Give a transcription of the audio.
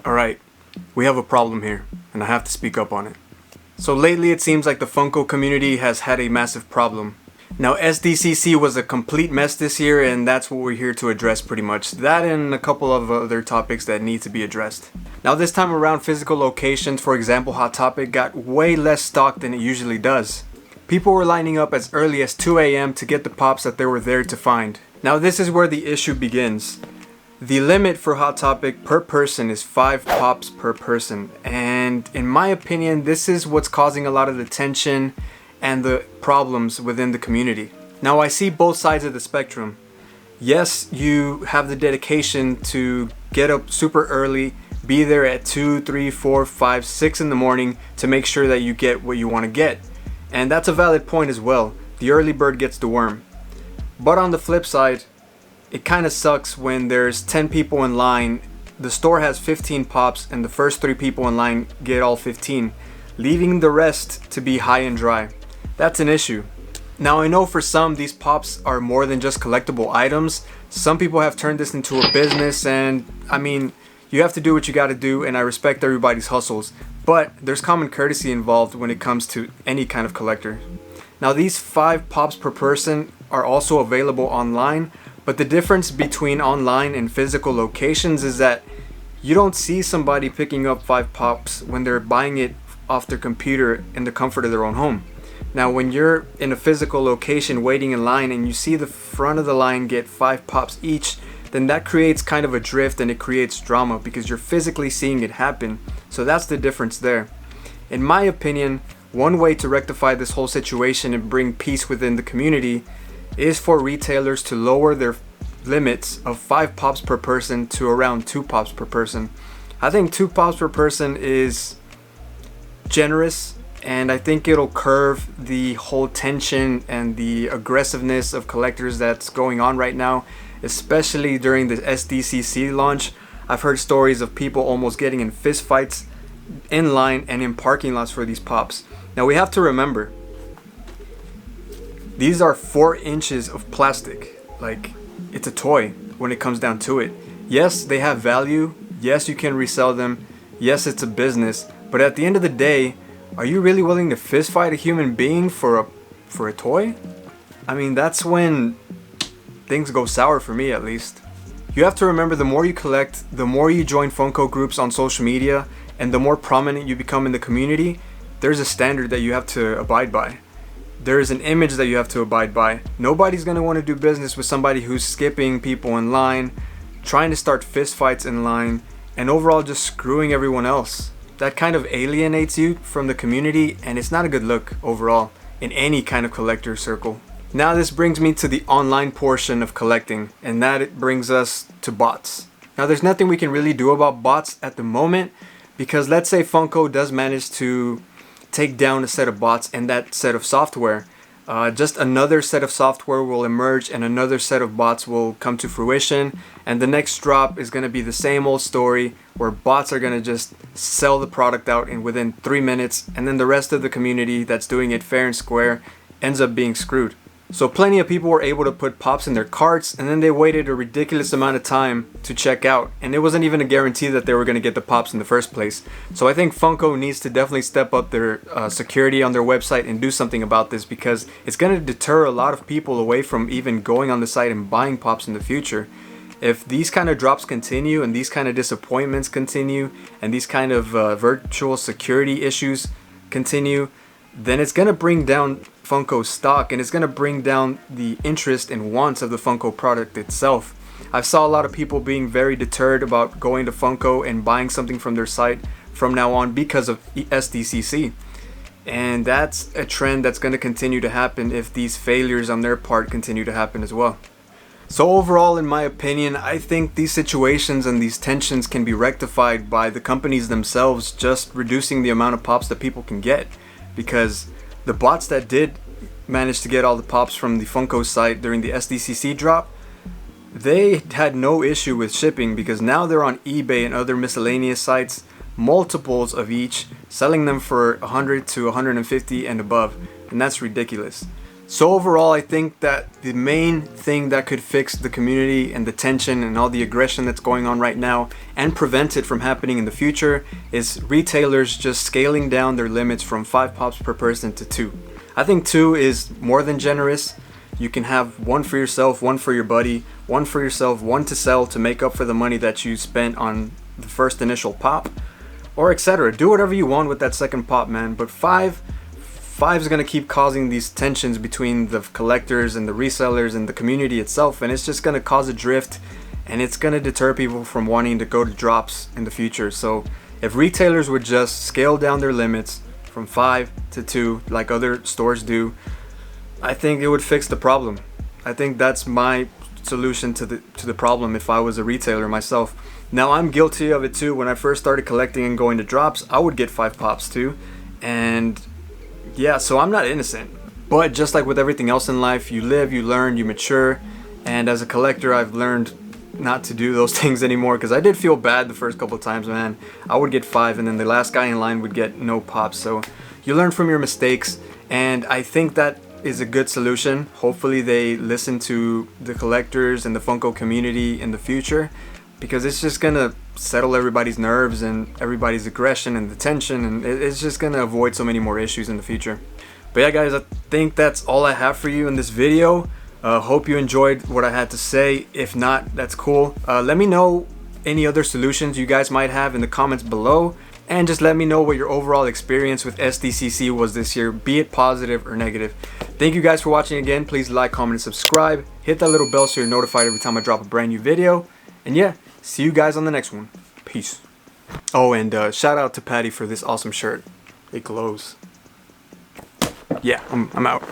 Alright, we have a problem here, and I have to speak up on it. So lately it seems like the Funko community has had a massive problem. Now Sdcc was a complete mess this year, and that's what we're here to address pretty much. That and a couple of other topics that need to be addressed. Now this time around, physical locations, for example Hot Topic, got way less stock than it usually does. People were lining up as early as 2 a.m. to get the pops that they were there to find. Now this is where the issue begins. The limit for Hot Topic per person is 5 pops per person, and in my opinion this is what's causing a lot of the tension and the problems within the community. Now I see both sides of the spectrum. Yes, you have the dedication to get up super early, be there at 2, 3, 4, 5, 6 in the morning to make sure that you get what you want to get. And that's a valid point as well. The early bird gets the worm. But on the flip side, it kind of sucks when there's 10 people in line, the store has 15 pops, and the first 3 people in line get all 15, leaving the rest to be high and dry. That's an issue. Now I know for some these pops are more than just collectible items. Some people have turned this into a business, and I mean, you have to do what you gotta do, and I respect everybody's hustles. But there's common courtesy involved when it comes to any kind of collector. Now these 5 pops per person are also available online, but the difference between online and physical locations is that you don't see somebody picking up 5 pops when they're buying it off their computer in the comfort of their own home. Now when you're in a physical location waiting in line and you see the front of the line get 5 pops each, then that creates kind of a drift and it creates drama because you're physically seeing it happen. So that's the difference there. In my opinion, one way to rectify this whole situation and bring peace within the community is for retailers to lower their limits of 5 pops per person to around 2 pops per person. I think 2 pops per person is generous, and I think it'll curb the whole tension and the aggressiveness of collectors that's going on right now, especially during the Sdcc launch. I've heard stories of people almost getting in fist fights in line and in parking lots for these pops. Now we have to remember, these are 4 inches of plastic. Like, it's a toy when it comes down to it. Yes, they have value. Yes, you can resell them. Yes, it's a business. But at the end of the day, are you really willing to fist fight a human being for a toy? I mean, that's when things go sour for me, at least. You have to remember, the more you collect, the more you join Funko groups on social media, and the more prominent you become in the community, there's a standard that you have to abide by. There is an image that you have to abide by. Nobody's going to want to do business with somebody who's skipping people in line, trying to start fist fights in line, and overall just screwing everyone else. That kind of alienates you from the community, and it's not a good look overall in any kind of collector circle. Now this brings me to the online portion of collecting, and that it brings us to bots. Now there's nothing we can really do about bots at the moment, because let's say Funko does manage to take down a set of bots and that set of software. Just another set of software will emerge and another set of bots will come to fruition, and the next drop is going to be the same old story where bots are going to just sell the product out in within 3 minutes, and then the rest of the community that's doing it fair and square ends up being screwed. So plenty of people were able to put pops in their carts, and then they waited a ridiculous amount of time to check out, and it wasn't even a guarantee that they were going to get the pops in the first place. So I think Funko needs to definitely step up their security on their website and do something about this, because it's going to deter a lot of people away from even going on the site and buying pops in the future. If these kind of drops continue and these kind of disappointments continue and these kind of virtual security issues continue, then it's going to bring down Funko's stock, and it's going to bring down the interest and wants of the Funko product itself. I saw a lot of people being very deterred about going to Funko and buying something from their site from now on because of Sdcc. And that's a trend that's going to continue to happen if these failures on their part continue to happen as well. So overall, in my opinion, I think these situations and these tensions can be rectified by the companies themselves just reducing the amount of pops that people can get. Because the bots that did manage to get all the pops from the Funko site during the Sdcc drop, they had no issue with shipping, because now they're on eBay and other miscellaneous sites, multiples of each, selling them for 100 to 150 and above, and that's ridiculous. So overall, I think that the main thing that could fix the community and the tension and all the aggression that's going on right now and prevent it from happening in the future is retailers just scaling down their limits from 5 pops per person to 2. I think 2 is more than generous. You can have one for yourself, one for your buddy, one for yourself, one to sell to make up for the money that you spent on the first initial pop, or etc. Do whatever you want with that second pop, man. But 5 is going to keep causing these tensions between the collectors and the resellers and the community itself, and it's just going to cause a drift, and it's going to deter people from wanting to go to drops in the future. So if retailers would just scale down their limits from 5 to 2 like other stores do, I think it would fix the problem. I think that's my solution to the problem if I was a retailer myself. Now, I'm guilty of it too. When I first started collecting and going to drops, I would get 5 pops too, and yeah, so I'm not innocent. But just like with everything else in life, you live, you learn, you mature, and as a collector, I've learned not to do those things anymore, because I did feel bad the first couple of times, man. I would get 5 and then the last guy in line would get no pops. So you learn from your mistakes, and I think that is a good solution. Hopefully they listen to the collectors and the Funko community in the future, because it's just gonna settle everybody's nerves and everybody's aggression and the tension, and it's just gonna avoid so many more issues in the future. But yeah, guys, I think that's all I have for you in this video. Hope you enjoyed what I had to say. If not, that's cool. Let me know any other solutions you guys might have in the comments below, and just let me know what your overall experience with SDCC was this year, be it positive or negative. Thank you guys for watching again. Please like, comment, and subscribe. Hit that little bell so you're notified every time I drop a brand new video. And yeah, see you guys on the next one. Peace. Oh, and shout out to Patty for this awesome shirt. It glows. Yeah, I'm out.